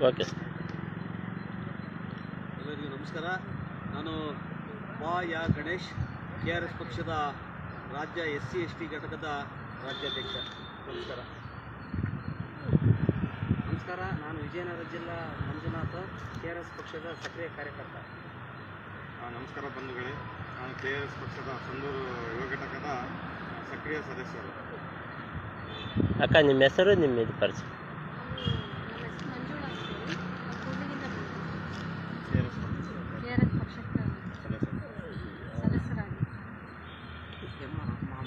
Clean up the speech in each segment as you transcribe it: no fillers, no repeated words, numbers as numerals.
Okay sir. ಎಲ್ಲರಿಗೂ ನಮಸ್ಕಾರ. ನಾನು ಗಣೇಶ್, KRS ಪಕ್ಷದ ರಾಜ್ಯ SC/ST ಘಟಕದ ರಾಜ್ಯಾಧ್ಯಕ್ಷ. ನಮಸ್ಕಾರ. ನಮಸ್ಕಾರ. ನಾನು ವಿಜಯನಗರ ಜಿಲ್ಲಾ ಮಂಜುನಾಥ, KRS ಪಕ್ಷದ ಸಕ್ರಿಯ ಕಾರ್ಯಕರ್ತ. ನಮಸ್ಕಾರ ಬಂಧುಗಳೇ, ನಾನು KRS ಪಕ್ಷದ ಸಂದೂರು ಯುವ ಘಟಕದ ಸಕ್ರಿಯ ಸದಸ್ಯರು. ಅಕ್ಕ, ನಿಮ್ಮ ಹೆಸರು, ನಿಮ್ಮ ಇದು ಪರಿಚಯ.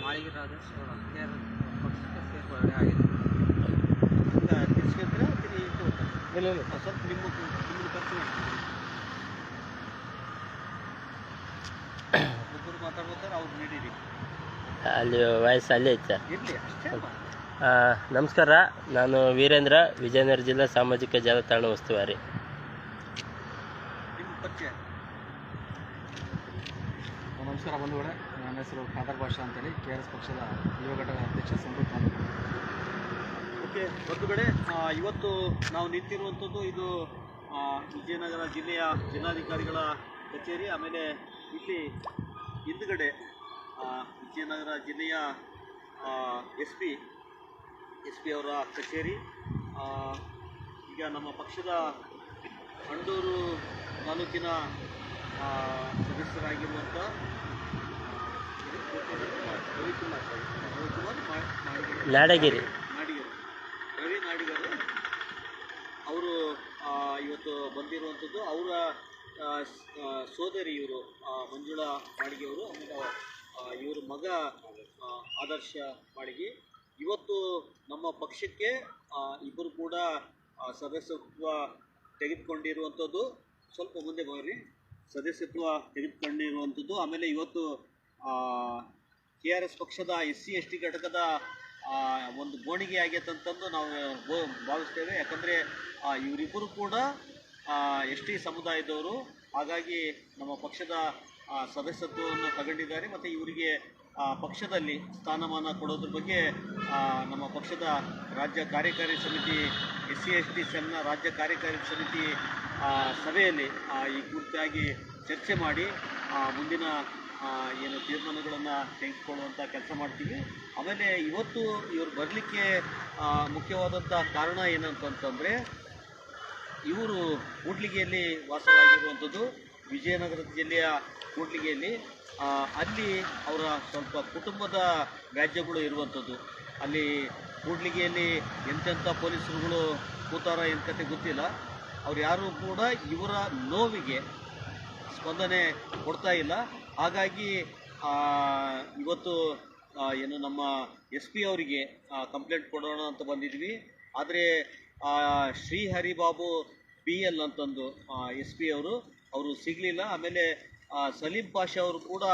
ಮಾಳಿಗೆ ರಾಜೇಶ್ KRS ಪಕ್ಷಕ್ಕೆ ಸೇರ್ಪಡೆ ಆಗಿದೆ. ತಿಳಿಸ್ಕೊಂಡ್ರೆ ಸ್ವಲ್ಪ ನಿಮ್ಮ ಪರಿಚಯ ಒಬ್ಬರು ಮಾತಾಡ್ಬೇಕಾದ್ರೆ ಅವ್ರು ನೀಡಿರಿ, ಅಲ್ಲಿ ವಾಯ್ಸ್ ಅಲ್ಲೇ ಐತೆ. ಇರಲಿ ಅಷ್ಟೇ. ನಮಸ್ಕಾರ, ನಾನು ವೀರೇಂದ್ರ, ವಿಜಯನಗರ ಜಿಲ್ಲಾ ಸಾಮಾಜಿಕ ಜಾಲತಾಣ ಉಸ್ತುವಾರಿ. ನಿಮ್ಮ ಪರಿಚಯ. ನಮಸ್ಕಾರ ಬಂಧುಗಳೇ, ನನ್ನ ಹೆಸರು ಖಾದರ್ ಭಾಷಾ ಅಂತೇಳಿ, KRS ಪಕ್ಷದ ಯುವ ಘಟಕ ಅಧ್ಯಕ್ಷ ಸಂದೂರು ತಾಲೂಕು. ಓಕೆ ಬಂಧುಗಳೇ, ಇವತ್ತು ನಾವು ನಿಂತಿರುವಂಥದ್ದು ಇದು ವಿಜಯನಗರ ಜಿಲ್ಲೆಯ ಜಿಲ್ಲಾಧಿಕಾರಿಗಳ ಕಚೇರಿ. ಆಮೇಲೆ ಇಲ್ಲಿ ಹಿಂದುಗಡೆ ವಿಜಯನಗರ ಜಿಲ್ಲೆಯ ಎಸ್ ಪಿ ಅವರ ಕಚೇರಿ. ಈಗ ನಮ್ಮ ಪಕ್ಷದ ಅಂಡೂರು ತಾಲೂಕಿನ ಸದಸ್ಯರಾಗಿರುವಂಥ ರವಿಕುಮಾರ್ ನಾಡಗಿರಿ ರವಿ ನಾಡಿಗರು ಅವರು ಇವತ್ತು ಬಂದಿರುವಂಥದ್ದು. ಅವರ ಸೋದರಿ ಇವರು ಮಂಜುಳಾ ಮಾಳಿಗೆಯವರು, ಆಮೇಲೆ ಇವರು ಮಗ ಆದರ್ಶ ಮಾಳಿಗೆ. ಇವತ್ತು ನಮ್ಮ ಪಕ್ಷಕ್ಕೆ ಇಬ್ಬರು ಕೂಡ ಸದಸ್ಯತ್ವ ತೆಗೆದುಕೊಂಡಿರುವಂಥದ್ದು. ಸ್ವಲ್ಪ ಮುಂದೆ ಬರ್ರಿ. ಸದಸ್ಯತ್ವ ತೆಗೆದುಕೊಂಡಿರುವಂಥದ್ದು. ಆಮೇಲೆ ಇವತ್ತು KRS ಪಕ್ಷದ SC/ST ಘಟಕದ ಒಂದು ಗೋಣಿಗೆ ಆಗೈತಂತಂದು ನಾವು ಭಾವಿಸ್ತೇವೆ. ಯಾಕಂದರೆ ಇವರಿಬ್ಬರು ಕೂಡ ST ಸಮುದಾಯದವರು. ಹಾಗಾಗಿ ನಮ್ಮ ಪಕ್ಷದ ಸದಸ್ಯತ್ವವನ್ನು ತಗೊಂಡಿದ್ದಾರೆ. ಮತ್ತು ಇವರಿಗೆ ಪಕ್ಷದಲ್ಲಿ ಸ್ಥಾನಮಾನ ಕೊಡೋದ್ರ ಬಗ್ಗೆ ನಮ್ಮ ಪಕ್ಷದ ರಾಜ್ಯ ಕಾರ್ಯಕಾರಿ ಸಮಿತಿ SC/ST ಸೆಲ್ನ ರಾಜ್ಯ ಕಾರ್ಯಕಾರಿ ಸಮಿತಿ ಸಭೆಯಲ್ಲಿ ಈ ಕುರಿತಾಗಿ ಚರ್ಚೆ ಮಾಡಿ ಮುಂದಿನ ಏನು ತೀರ್ಮಾನಗಳನ್ನು ತೆಗೆದುಕೊಳ್ಳುವಂಥ ಕೆಲಸ ಮಾಡ್ತೀವಿ. ಆಮೇಲೆ ಇವತ್ತು ಇವರು ಬರಲಿಕ್ಕೆ ಮುಖ್ಯವಾದಂಥ ಕಾರಣ ಏನಂತಂತಂದರೆ, ಇವರು ಕೂಡ್ಲಿಗಿಯಲ್ಲಿ ವಾಸವಾಗಿರುವಂಥದ್ದು, ವಿಜಯನಗರ ಜಿಲ್ಲೆಯ ಕೂಡ್ಲಿಗಿಯಲ್ಲಿ. ಅಲ್ಲಿ ಅವರ ಸ್ವಲ್ಪ ಕುಟುಂಬದ ವ್ಯಾಜ್ಯಗಳು ಇರುವಂಥದ್ದು. ಅಲ್ಲಿ ಕೂಡ್ಲಿಗಿಯಲ್ಲಿ ಎಂತೆಂಥ ಪೊಲೀಸರುಗಳು ಕೂತಾರ ಎಂತತೆ ಗೊತ್ತಿಲ್ಲ. ಅವ್ರು ಯಾರೂ ಕೂಡ ಇವರ ನೋವಿಗೆ ಸ್ಪಂದನೆ ಕೊಡ್ತಾ ಇಲ್ಲ. ಹಾಗಾಗಿ ಇವತ್ತು ಏನು ನಮ್ಮ SP ಅವರಿಗೆ ಕಂಪ್ಲೇಂಟ್ ಕೊಡೋಣ ಅಂತ ಬಂದಿದ್ವಿ. ಆದರೆ ಶ್ರೀಹರಿಬಾಬು PL ಅಂತಂದು SP ಅವರು ಸಿಗಲಿಲ್ಲ. ಆಮೇಲೆ ಸಲೀಂ ಪಾಷಾ ಅವರು ಕೂಡ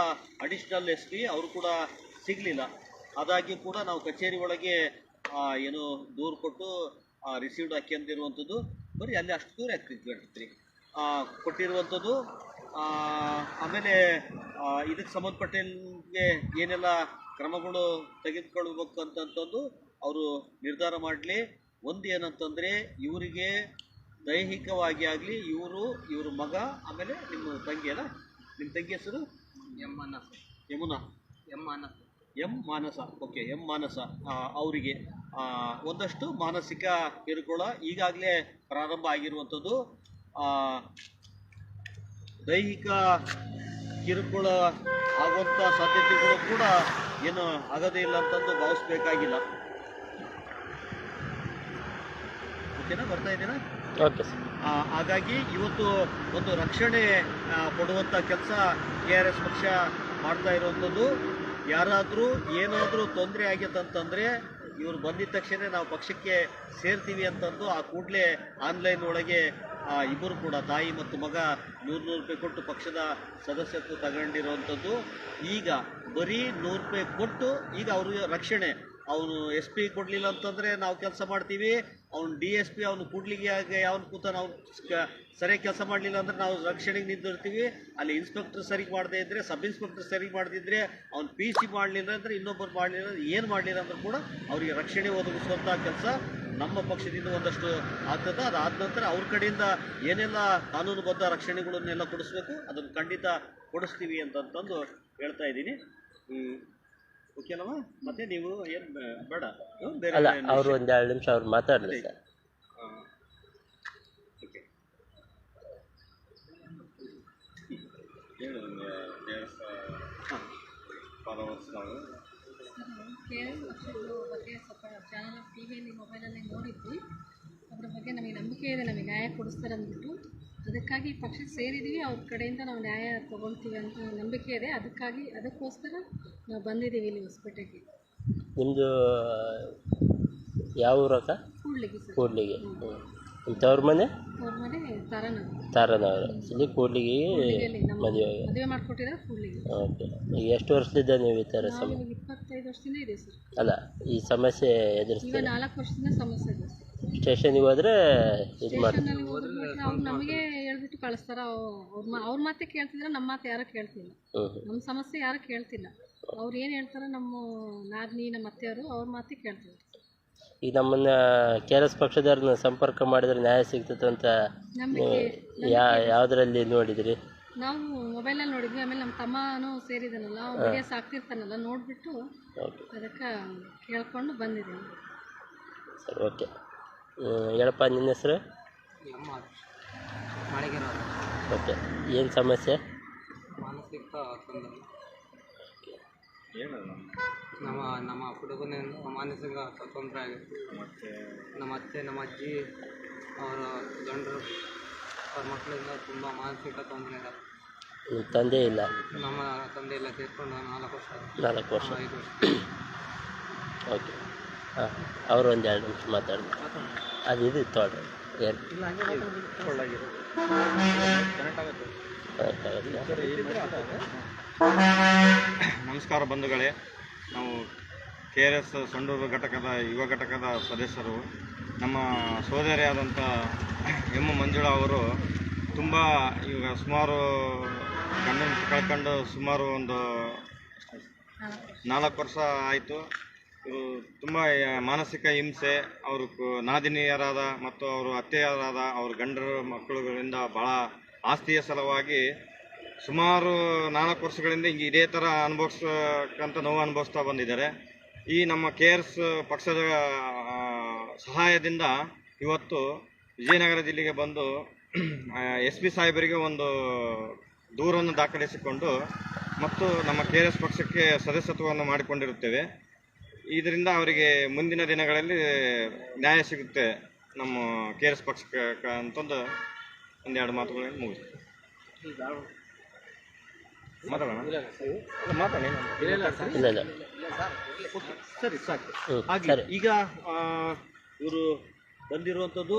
ಅಡಿಷ್ನಲ್ SP ಅವರು ಕೂಡ ಸಿಗಲಿಲ್ಲ. ಆದಾಗ್ಯೂ ಕೂಡ ನಾವು ಕಚೇರಿ ಒಳಗೆ ಏನು ದೂರು ಕೊಟ್ಟು ರಿಸೀವ್ಡ್ ಹಾಕ್ಯಂತಿರುವಂಥದ್ದು. ಬರೀ ಅಲ್ಲಿ ಅಷ್ಟು ದೂರ ಆಗ್ತಿದ್ವಿ ಕೊಟ್ಟಿರುವಂಥದ್ದು. ಆಮೇಲೆ ಇದಕ್ಕೆ ಸಂಬಂಧಪಟ್ಟಂಗೆ ಏನೆಲ್ಲ ಕ್ರಮಗಳು ತೆಗೆದುಕೊಳ್ಬೇಕಂತಂದು ಅವರು ನಿರ್ಧಾರ ಮಾಡಲಿ. ಒಂದು ಏನಂತಂದರೆ, ಇವರಿಗೆ ದೈಹಿಕವಾಗಿ ಆಗಲಿ, ಇವ್ರ ಮಗ, ಆಮೇಲೆ ನಿಮ್ಮ ತಂಗಿ ಅಲ್ಲ, ನಿಮ್ಮ ತಂಗಿ ಹೆಸರು ಯಮುನಾ, ಎಂ ಮಾನಸ. ಓಕೆ, ಎಂ ಮಾನಸ ಅವರಿಗೆ ಒಂದಷ್ಟು ಮಾನಸಿಕ ಕಿರುಕುಳ ಈಗಾಗಲೇ ಪ್ರಾರಂಭ ಆಗಿರುವಂಥದ್ದು. ದೈಹಿಕ ಕಿರುಕುಳ ಆಗುವಂಥ ಸಾಧ್ಯತೆಗಳು ಕೂಡ ಏನು ಆಗೋದೇ ಇಲ್ಲ ಅಂತಂದು ಭಾವಿಸ್ಬೇಕಾಗಿಲ್ಲ. ಓಕೆನಾ, ಬರ್ತಾ ಇದ್ದೀರಾ? Okay sir. ಹಾಗಾಗಿ ಇವತ್ತು ಒಂದು ರಕ್ಷಣೆ ಕೊಡುವಂಥ ಕೆಲಸ KRS ಪಕ್ಷ ಮಾಡ್ತಾ ಇರುವಂಥದ್ದು. ಯಾರಾದರೂ ಏನಾದರೂ ತೊಂದರೆ ಆಗೈತಂತಂದರೆ ಇವರು ಬಂದಿದ್ದ ತಕ್ಷಣ ನಾವು ಪಕ್ಷಕ್ಕೆ ಸೇರ್ತೀವಿ ಅಂತಂದು ಆ ಕೂಡಲೇ ಆನ್ಲೈನ್ ಒಳಗೆ ಇಬ್ಬರು ಕೂಡ ತಾಯಿ ಮತ್ತು ಮಗ 100 ರೂಪಾಯಿ ಕೊಟ್ಟು ಪಕ್ಷದ ಸದಸ್ಯತ್ವ ತಗೊಂಡಿರುವಂಥದ್ದು. ಈಗ ಬರೀ 100 ರೂಪಾಯಿ ಕೊಟ್ಟು ಈಗ ಅವ್ರಿಗೆ ರಕ್ಷಣೆ. ಅವನು SP ಕೊಡಲಿಲ್ಲ ಅಂತಂದರೆ ನಾವು ಕೆಲಸ ಮಾಡ್ತೀವಿ, ಅವ್ನು DSP ಅವನು ಕೂಡ್ಲಿಗೆ ಯಾವನು ಕೂತಾನ ಅವ್ನು ಸರಿಯಾಗಿ ಕೆಲಸ ಮಾಡಲಿಲ್ಲ ಅಂದರೆ ನಾವು ರಕ್ಷಣೆಗೆ ನಿಂತಿರ್ತೀವಿ. ಅಲ್ಲಿ ಇನ್ಸ್ಪೆಕ್ಟರ್ ಸರಿಗೆ ಮಾಡದೇ ಇದ್ದರೆ, ಸಬ್ ಇನ್ಸ್ಪೆಕ್ಟರ್ ಸರಿಗೆ ಮಾಡದಿದ್ದರೆ, ಅವ್ನು PC ಮಾಡಲಿಲ್ಲ ಅಂದರೆ, ಇನ್ನೊಬ್ಬರು ಮಾಡಲಿಲ್ಲ, ಏನು ಮಾಡಲಿಲ್ಲ ಅಂದರೂ ಕೂಡ ಅವರಿಗೆ ರಕ್ಷಣೆ ಒದಗಿಸುವಂಥ ಕೆಲಸ ನಮ್ಮ ಪಕ್ಷದಿಂದ ಒಂದಷ್ಟು ಆಗ್ತದೆ. ಅದಾದ ನಂತರ ಅವ್ರ ಕಡೆಯಿಂದ ಏನೆಲ್ಲ ಕಾನೂನುಬದ್ಧ ರಕ್ಷಣೆಗಳನ್ನೆಲ್ಲ ಕೊಡಿಸ್ಬೇಕು ಅದನ್ನು ಖಂಡಿತ ಕೊಡಿಸ್ತೀವಿ ಅಂತಂದು ಹೇಳ್ತಾ ಇದ್ದೀನಿ. ಓಕೆನಮ್ಮ? ಮತ್ತೆ ನೀವು ಏನು ಬೇಡ ಬೇರೆ ಅಲ್ಲ, ಅವರು ಒಂದು 2 ನಿಮಿಷ ಅವ್ರು ಮಾತಾಡಲಿ ಸರ್. ಓಕೆ, ಏನು ಹಾಂ ಫಾಲೋವರ್ಸ್ ನಾವು ಬಗ್ಗೆ ಸ್ವಲ್ಪ ಚಾನಲ್ ಟಿವಿಯಲ್ಲಿ ಮೊಬೈಲಲ್ಲಿ ನೋಡಿದ್ವಿ. ಅದ್ರ ಬಗ್ಗೆ ನಮಗೆ ನಂಬಿಕೆ ಇದೆ, ನಮಗೆ ನ್ಯಾಯ ಕೊಡಿಸ್ತಾರೆ ಅಂದ್ಬಿಟ್ಟು ಅದಕ್ಕಾಗಿ ಪಕ್ಷಕ್ಕೆ ಸೇರಿದ್ದೀವಿ. ಅವ್ರ ಕಡೆಯಿಂದ ನಾವು ನ್ಯಾಯ ತೊಗೊಳ್ತೀವಿ ಅಂತ ನಂಬಿಕೆ ಇದೆ. ಅದಕ್ಕೋಸ್ಕರ ನಾವು ಬಂದಿದ್ದೀವಿ ಇಲ್ಲಿ ಹೊಸಪೇಟೆಗೆ. ನಿಮ್ಮದು ಯಾವ ಊರಕ್ಕ? ಕೂಡ್ಲಿಗೆ ಸರ್. ಕೂಡ್ಲಿಗೆ. ಇಂಥವ್ರ ಮನೆ ಅವ್ರ ಮನೆ ತಾರನಗರ. ಇಲ್ಲಿ ಕೂಡ್ಲಿಗೆ ಮದುವೆ ಮಾಡಿಕೊಟ್ಟಿದ್ದಾರೆ ಕೂಡ್ಲಿಗೆ. ಓಕೆ. ಈಗ ಎಷ್ಟು ವರ್ಷದಿಂದ ನೀವು ಈ ಥರ ನಾವು 25 ವರ್ಷದಿಂದ ಇದೆ ಸರ್. ಅಲ್ಲ, ಈ ಸಮಸ್ಯೆ ಈಗ ಎದುರಿಸ್ತೀವಿ? 4 ವರ್ಷದಿಂದ ಸಮಸ್ಯೆ ಇದೆ ಸರ್. ಸ್ಟೇಷನ್ಗೆ ಹೋದರೆ ಇದು ಮಾಡಿ ಸ್ಟೇಷನಲ್ಲಿ ಹೋದ್ರೆ ಅವ್ರು ನಮಗೆ ಹೇಳ್ಬಿಟ್ಟು ಕಳಿಸ್ತಾರ. ಅವ್ರ ಮಾತೇ ಕೇಳ್ತಿದ್ರೆ ನಮ್ಮ ಮಾತು ಯಾರು ಕೇಳ್ತಿಲ್ಲ. ನಮ್ಮ ಸಮಸ್ಯೆ ಯಾರು ಕೇಳ್ತಿಲ್ಲ. ಅವ್ರು ಏನು ಹೇಳ್ತಾರೆ ನಮ್ಮ ನಾದಿನಿ ನಮ್ಮ ಅತ್ತೆಯವರು ಅವ್ರ ಮಾತೇ ಕೇಳ್ತಿದ್ರು. ಈಗ ನಮ್ಮನ್ನು KRS ಪಕ್ಷದವ್ರನ್ನ ಸಂಪರ್ಕ ಮಾಡಿದ್ರೆ ನ್ಯಾಯ ಸಿಗ್ತದೆ ಅಂತ ಯಾವುದರಲ್ಲಿ ನೋಡಿದ್ರಿ? ನಾವು ಮೊಬೈಲಲ್ಲಿ ನೋಡಿದ್ವಿ. ಆಮೇಲೆ ನಮ್ಮ ತಮ್ಮನೂ ಸೇರಿದಾನಲ್ಲ, ಅವ್ನು ವಿಡಿಯೋಸ್ ಹಾಕ್ತಿರ್ತಾನಲ್ಲ, ನೋಡಿಬಿಟ್ಟು ಅದಕ್ಕೆ ಕೇಳ್ಕೊಂಡು ಬಂದಿದ್ದೀನಿ ಸರ್. ಓಕೆ, ಹೇಳಪ್ಪ ನಿನ್ನ ಹೆಸರು? ಓಕೆ, ಏನು ಸಮಸ್ಯೆ? ಮಾನಸಿಕ ತೊಂದರೆ. ನಮ್ಮ ಹುಡುಗನಿಂದ ಮಾನಸಿಕ ತೊಂದರೆ ಆಗಿತ್ತು. ನಮ್ಮ ಅತ್ತೆ ನಮ್ಮ ಅಜ್ಜಿ ಅವರ ಗಂಡರು ಅವ್ರ ಮಕ್ಕಳಿಂದ ತುಂಬ ಮಾನಸಿಕ ತೊಂದರೆ ಇದೆ. ನಿಮ್ಮ ತಂದೆ ಇಲ್ಲ? ನಮ್ಮ ತಂದೆ ಎಲ್ಲ ತೀರ್ಕೊಂಡು 4 ವರ್ಷ 5 ವರ್ಷ. ಓಕೆ, ಹಾಂ, ಅವರು ಒಂದು 2 ನಿಮಿಷ ಮಾತಾಡಿ. ಅದು ಇದು ತೊಗೊಳ್ರಿ. ಏನು ನಮಸ್ಕಾರ ಬಂಧುಗಳೇ. ನಾವು KRS ಸಂಡೂರು ಘಟಕದ ಯುವ ಘಟಕದ ಸದಸ್ಯರು. ನಮ್ಮ ಸೋದರಿಯಾದಂಥ ಮಂಜುಳಾ ಅವರು ತುಂಬ ಈಗ ಸುಮಾರು ಗಂಡನ ಕಳ್ಕೊಂಡು ಸುಮಾರು ಒಂದು 4 ವರ್ಷ ಆಯಿತು. ಇವರು ತುಂಬ ಮಾನಸಿಕ ಹಿಂಸೆ, ಅವರು ನಾದಿನಿಯರಾದ ಮತ್ತು ಅವರು ಅತ್ತೆಯರಾದ ಅವ್ರ ಗಂಡರ ಮಕ್ಕಳುಗಳಿಂದ ಭಾಳ ಆಸ್ತಿಯ ಸಲುವಾಗಿ ಸುಮಾರು 4 ವರ್ಷಗಳಿಂದ ಹಿಂಗೆ ಇದೇ ಥರ ನೋವು ಅನುಭವಿಸ್ತಾ ಬಂದಿದ್ದಾರೆ. ಈ ನಮ್ಮ KRS ಪಕ್ಷದ ಸಹಾಯದಿಂದ ಇವತ್ತು ವಿಜಯನಗರ ಜಿಲ್ಲೆಗೆ ಬಂದು SP ಸಾಹೇಬರಿಗೆ ಒಂದು ದೂರನ್ನು ದಾಖಲಿಸಿಕೊಂಡು ಮತ್ತು ನಮ್ಮ KRS ಪಕ್ಷಕ್ಕೆ ಸದಸ್ಯತ್ವವನ್ನು ಮಾಡಿಕೊಂಡಿರುತ್ತೇವೆ. ಇದರಿಂದ ಅವರಿಗೆ ಮುಂದಿನ ದಿನಗಳಲ್ಲಿ ನ್ಯಾಯ ಸಿಗುತ್ತೆ ನಮ್ಮ KRS ಪಕ್ಷಕ್ಕೆ ಅಂತಂದು 1-2 ಮಾತುಗಳನ್ನು ಮುಗಿಸ್ತೀವಿ. ಸರಿ, ಸಾಕು. ಹಾಗೆ ಈಗ ಇವರು ಬಂದಿರುವಂಥದ್ದು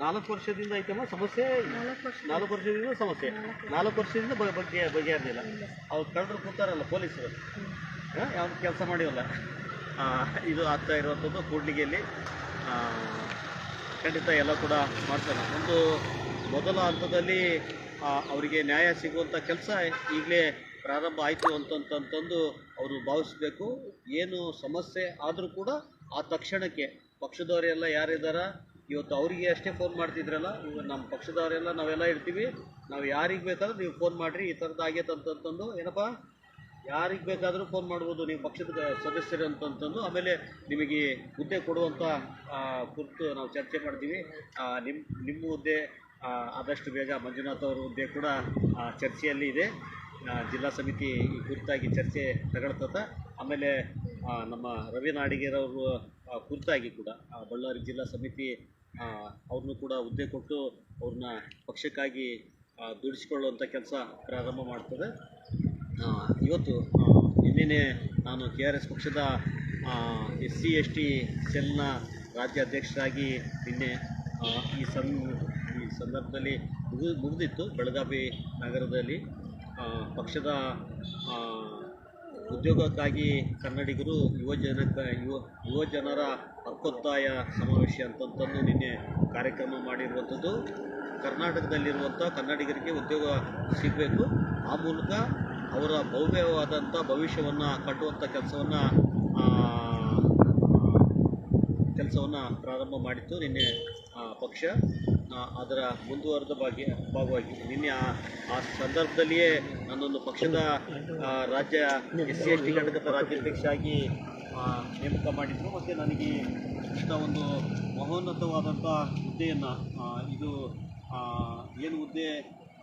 4 ವರ್ಷದಿಂದ ಐತಮ್ಮ ಸಮಸ್ಯೆ. 4 ವರ್ಷದಿಂದ ಸಮಸ್ಯೆ. 4 ವರ್ಷದಿಂದ ಬಗೆಹರಿದಿಲ್ಲ. ಅವ್ರು ಕಳೆದ್ರು ಕೂತಾರಲ್ಲ ಪೊಲೀಸರು, ಯಾವ ಕೆಲಸ ಮಾಡಿವಲ್ಲ. ಇದು ಆಗ್ತಾ ಇರುವಂಥದ್ದು ಕೂಡ್ಲಿಗೆಯಲ್ಲಿ. ಖಂಡಿತ ಎಲ್ಲ ಕೂಡ ಮಾಡ್ತಾರೆ. ಒಂದು ಮೊದಲ ಹಂತದಲ್ಲಿ ಅವರಿಗೆ ನ್ಯಾಯ ಸಿಗುವಂಥ ಕೆಲಸ ಈಗಲೇ ಪ್ರಾರಂಭ ಆಯಿತು ಅಂತಂತಂದು ಅವರು ಭಾವಿಸಬೇಕು. ಏನು ಸಮಸ್ಯೆ ಆದರೂ ಕೂಡ ಆ ತಕ್ಷಣಕ್ಕೆ ಪಕ್ಷದವರೆಲ್ಲ ಯಾರಿದ್ದಾರ ಇವತ್ತು ಅವರಿಗೆ ಅಷ್ಟೇ ಫೋನ್ ಮಾಡ್ತಿದ್ರಲ್ಲ, ಇವಾಗ ನಮ್ಮ ಪಕ್ಷದವರೆಲ್ಲ ನಾವೆಲ್ಲ ಇರ್ತೀವಿ, ನಾವು ಯಾರಿಗೆ ಬೇಕಾದ್ರೂ ನೀವು ಫೋನ್ ಮಾಡಿರಿ, ಈ ಥರದ್ದು ಆಗೈತೆ ಅಂತಂತಂದು ಏನಪ್ಪ ಯಾರಿಗೆ ಬೇಕಾದರೂ ಫೋನ್ ಮಾಡ್ಬೋದು ನೀವು ಪಕ್ಷದ ಸದಸ್ಯರು ಅಂತಂತಂದು. ಆಮೇಲೆ ನಿಮಗೆ ಹುದ್ದೆ ಕೊಡುವಂಥ ಕುರಿತು ನಾವು ಚರ್ಚೆ ಮಾಡ್ತೀವಿ. ನಿಮ್ಮ ಹುದ್ದೆ ಆದಷ್ಟು ಬೇಗ ಮಂಜುನಾಥ್ ಅವರ ಹುದ್ದೆ ಕೂಡ ಚರ್ಚೆಯಲ್ಲಿ ಇದೆ. ಜಿಲ್ಲಾ ಸಮಿತಿ ಈ ಕುರಿತಾಗಿ ಚರ್ಚೆ ತಗೊಳ್ತದೆ. ಆಮೇಲೆ ನಮ್ಮ ರವಿ ನಾಡಿಗೇರವರು ಕುರಿತಾಗಿ ಕೂಡ ಬಳ್ಳಾರಿ ಜಿಲ್ಲಾ ಸಮಿತಿ ಅವ್ರನ್ನೂ ಕೂಡ ಹುದ್ದೆ ಕೊಟ್ಟು ಅವ್ರನ್ನ ಪಕ್ಷಕ್ಕಾಗಿ ದುಡಿಸ್ಕೊಳ್ಳುವಂಥ ಕೆಲಸ ಪ್ರಾರಂಭ ಮಾಡ್ತದೆ. ಇವತ್ತು ನಿನ್ನೆ ನಾನು KRS ಪಕ್ಷದ SC ST ಸೆಲ್ನ ರಾಜ್ಯ ಅಧ್ಯಕ್ಷರಾಗಿ ನಿನ್ನೆ ಈ ಸಂದರ್ಭದಲ್ಲಿ ಮುಗಿದಿತ್ತು ಬೆಳಗಾವಿ ನಗರದಲ್ಲಿ. ಪಕ್ಷದ ಉದ್ಯೋಗಕ್ಕಾಗಿ ಕನ್ನಡಿಗರು ಯುವ ಜನರ ಹಕ್ಕೊತ್ತಾಯ ಸಮಾವೇಶ ಅಂತಂತಂದು ನಿನ್ನೆ ಕಾರ್ಯಕ್ರಮ ಮಾಡಿರುವಂಥದ್ದು. ಕರ್ನಾಟಕದಲ್ಲಿರುವಂಥ ಕನ್ನಡಿಗರಿಗೆ ಉದ್ಯೋಗ ಸಿಗಬೇಕು, ಆ ಮೂಲಕ ಅವರ ಭವ್ಯವಾದಂಥ ಭವಿಷ್ಯವನ್ನು ಕಟ್ಟುವಂಥ ಕೆಲಸವನ್ನು ಕೆಲಸವನ್ನು ಪ್ರಾರಂಭ ಮಾಡಿತ್ತು ನಿನ್ನೆ ಪಕ್ಷ. ಅದರ ಮುಂದುವರೆದ ಭಾಗವಾಗಿ ನಿನ್ನೆ ಆ ಸಂದರ್ಭದಲ್ಲಿಯೇ ನಾನೊಂದು ಪಕ್ಷದ ರಾಜ್ಯ SC/ST ಘಟಕದ ರಾಜ್ಯಾಧ್ಯಕ್ಷ ಆಗಿ ನೇಮಕ ಮಾಡಿದ್ರು. ಮತ್ತು ನನಗೆ ಇಂಥ ಒಂದು ಮಹೋನ್ನತವಾದಂಥ ಹುದ್ದೆಯನ್ನು, ಇದು ಏನು ಹುದ್ದೆ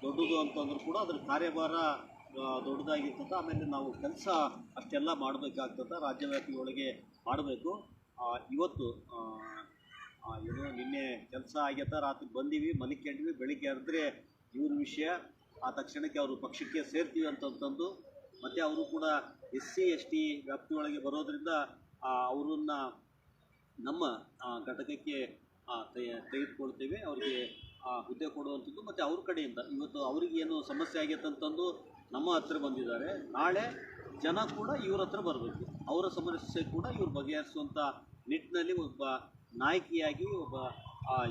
ದೊಡ್ಡದು ಅಂತಂದ್ರೂ ಕೂಡ ಅದರ ಕಾರ್ಯಭಾರ ದೊಡ್ಡದಾಗಿರ್ತದೆ. ಆಮೇಲೆ ನಾವು ಕೆಲಸ ಅಷ್ಟೆಲ್ಲ ಮಾಡಬೇಕಾಗ್ತದೆ, ರಾಜ್ಯವ್ಯಾಪಿ ಒಳಗೆ ಮಾಡಬೇಕು. ಇವತ್ತು ಏನೋ ನಿನ್ನೆ ಕೆಲಸ ಆಗ್ಯತ, ರಾತ್ರಿ ಬಂದೀವಿ, ಮಲಿಕೊಂಡ್ವಿ, ಬೆಳಿಗ್ಗೆ ಹರಿದ್ರೆ ಇವ್ರ ವಿಷಯ, ಆ ತಕ್ಷಣಕ್ಕೆ ಅವರು ಪಕ್ಷಕ್ಕೆ ಸೇರ್ತೀವಿ ಅಂತಂದು, ಮತ್ತು ಅವರು ಕೂಡ SC/ST ವ್ಯಾಪ್ತಿಯೊಳಗೆ ಬರೋದರಿಂದ ಅವರನ್ನ ನಮ್ಮ ಘಟಕಕ್ಕೆ ತೆಗೆದುಕೊಳ್ತೇವೆ, ಅವರಿಗೆ ಹುದ್ದೆ ಕೊಡುವಂಥದ್ದು. ಮತ್ತು ಅವ್ರ ಕಡೆಯಿಂದ ಇವತ್ತು ಅವ್ರಿಗೆ ಏನು ಸಮಸ್ಯೆ ಆಗೈತೆ ಅಂತಂದು ನಮ್ಮ ಹತ್ರ ಬಂದಿದ್ದಾರೆ. ನಾಳೆ ಜನ ಕೂಡ ಇವ್ರ ಹತ್ರ ಬರಬೇಕು, ಅವರ ಸಮಸ್ಯೆ ಕೂಡ ಇವ್ರು ಬಗೆಹರಿಸುವಂಥ ನಿಟ್ಟಿನಲ್ಲಿ ಒಬ್ಬ ನಾಯಕಿಯಾಗಿ, ಒಬ್ಬ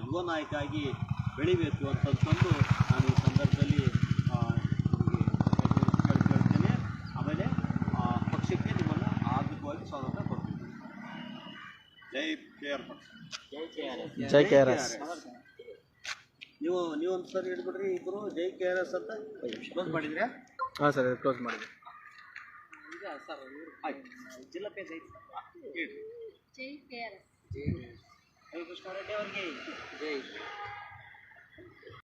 ಯುವ ನಾಯಕ ಆಗಿ ಬೆಳಿಬೇಕು ಅಂತಂದು ನಾನು ಈ ಸಂದರ್ಭದಲ್ಲಿ ಕೇಳ್ತೇನೆ. ಆಮೇಲೆ ಪಕ್ಷಕ್ಕೆ ನಿಮ್ಮನ್ನು ಆರ್ಥಿಕವಾಗಿ ಸ್ವಾಗತ ಕೊಡ್ತೀನಿ. ಜೈ KR ಪಕ್ಷ. ಜೈ KRS. ನೀವೊಂದು ಸರಿ ಹಿಡ್ಬಿಡ್ರಿ, ಇಬ್ಬರು ಜೈ KRS ಅಂತ ಕ್ಲೋಸ್ ಮಾಡಿದ್ರೆ. ಹಾಂ ಸರ್, ಕ್ಲೋಸ್ ಮಾಡಿ. ಆಯ್ತು, ಜಿಲ್ಲಾ ಪಂಚಾಯತ್ ಜೈ KRS. ಕೃಷ್ಣಾರೆಡ್ಡಿ ಅವರಿಗೆ ಜೈ